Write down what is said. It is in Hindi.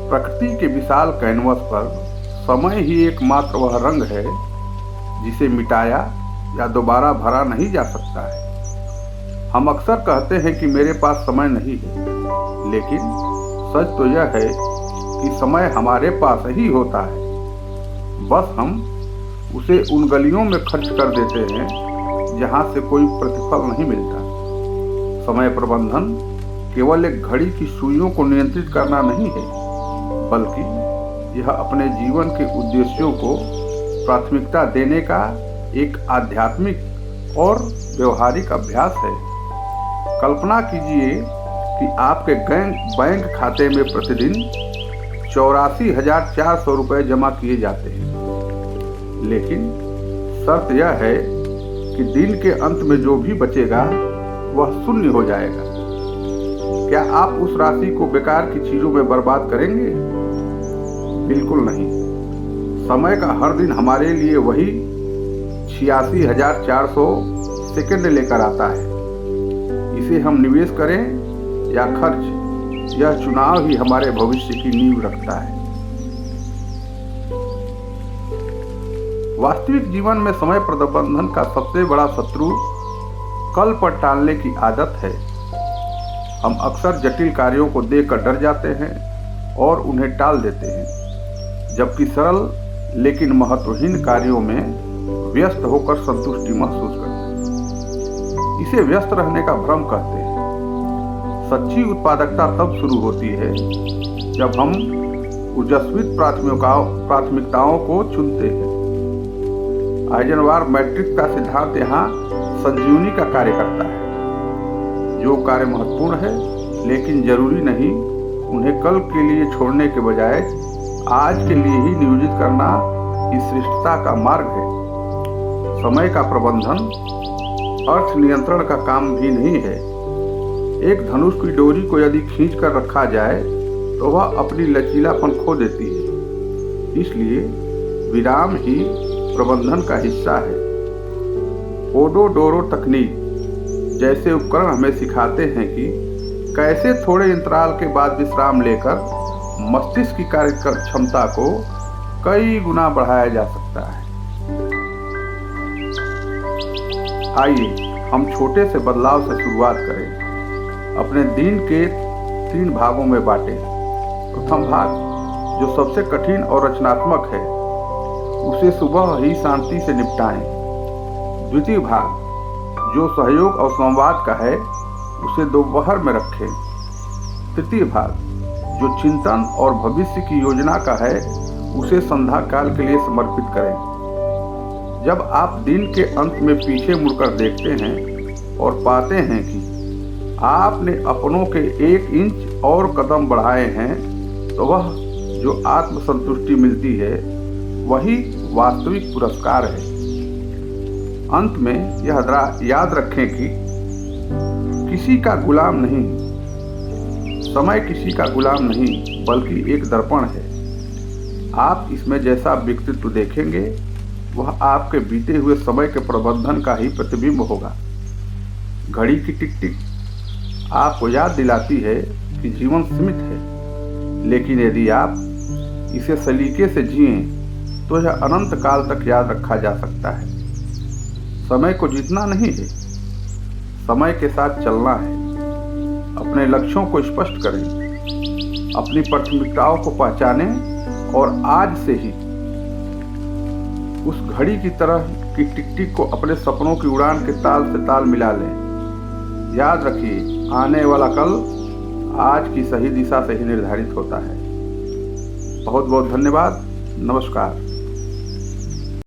प्रकृति के विशाल कैनवस पर समय ही एकमात्र वह रंग है जिसे मिटाया या दोबारा भरा नहीं जा सकता है। हम अक्सर कहते हैं कि मेरे पास समय नहीं है, लेकिन सच तो यह है कि समय हमारे पास ही होता है, बस हम उसे उन गलियों में खर्च कर देते हैं जहां से कोई प्रतिफल नहीं मिलता। समय प्रबंधन केवल एक घड़ी की सुइयों को नियंत्रित करना नहीं है, बल्कि यह अपने जीवन के उद्देश्यों को प्राथमिकता देने का एक आध्यात्मिक और व्यवहारिक अभ्यास है। कल्पना कीजिए कि आपके बैंक खाते में प्रतिदिन 84,400 रुपये जमा किए जाते हैं, लेकिन शर्त यह है कि दिन के अंत में जो भी बचेगा वह शून्य हो जाएगा। क्या आप उस राशि को बेकार की चीजों में बर्बाद करेंगे? बिल्कुल नहीं। समय का हर दिन हमारे लिए वही 86,400 सेकंड लेकर आता है। इसे हम निवेश करें या खर्च, यह चुनाव ही हमारे भविष्य की नींव रखता है। वास्तविक जीवन में समय प्रबंधन का सबसे बड़ा शत्रु कल पर टालने की आदत है। हम अक्सर जटिल कार्यों को देखकर डर जाते हैं और उन्हें टाल देते हैं, जबकि सरल लेकिन महत्वहीन कार्यों में व्यस्त होकर संतुष्टि महसूस करते हैं। इसे व्यस्त रहने का भ्रम कहते हैं। सच्ची उत्पादकता तब शुरू होती है जब हम ओजस्वी प्राथमिकताओं को चुनते हैं। आइजनबार्ग मैट्रिक्स का सिद्धांत यहाँ संजीवनी का कार्य करता है। जो कार्य महत्वपूर्ण है लेकिन जरूरी नहीं, उन्हें कल के लिए छोड़ने के बजाय आज के लिए ही नियोजित करना इस श्रेष्ठता का मार्ग है। समय का प्रबंधन अर्थ नियंत्रण का काम भी नहीं है। एक धनुष की डोरी को यदि खींच कर रखा जाए तो वह अपनी लचीलापन खो देती है। इसलिए विराम ही प्रबंधन का हिस्सा है। पोमोडोरो तकनीक जैसे उपकरण हमें सिखाते हैं कि कैसे थोड़े अंतराल के बाद विश्राम लेकर मस्तिष्क की कार्य क्षमता को कई गुना बढ़ाया जा सकता है। आइए हम छोटे से बदलाव से शुरुआत करें। अपने दिन के 3 भागों में बांटें। प्रथम भाग, जो सबसे कठिन और रचनात्मक है, उसे सुबह ही शांति से निपटाएं। द्वितीय भाग, जो सहयोग और संवाद का है, उसे दोपहर में रखें। तृतीय भाग, जो चिंतन और भविष्य की योजना का है, उसे संध्या काल के लिए समर्पित करें। जब आप दिन के अंत में पीछे मुड़कर देखते हैं और पाते हैं कि आपने अपनों के 1 इंच और कदम बढ़ाए हैं, तो वह जो आत्मसंतुष्टि मिलती है, वही वास्तविक पुरस्कार है। अंत में यह याद रखें कि किसी का गुलाम नहीं, समय किसी का गुलाम नहीं, बल्कि एक दर्पण है। आप इसमें जैसा व्यक्तित्व देखेंगे, वह आपके बीते हुए समय के प्रबंधन का ही प्रतिबिंब होगा। घड़ी की टिक टिक आपको याद दिलाती है कि जीवन सीमित है, लेकिन यदि आप इसे सलीके से जिएं तो यह अनंत काल तक याद रखा जा सकता है। समय को जीतना नहीं है, समय के साथ चलना है। अपने लक्ष्यों को स्पष्ट करें, अपनी प्राथमिकताओं को पहचानें और आज से ही उस घड़ी की तरह की टिक टिक को अपने सपनों की उड़ान के ताल से ताल मिला लें। याद रखिए, आने वाला कल आज की सही दिशा से ही निर्धारित होता है। बहुत बहुत धन्यवाद। नमस्कार।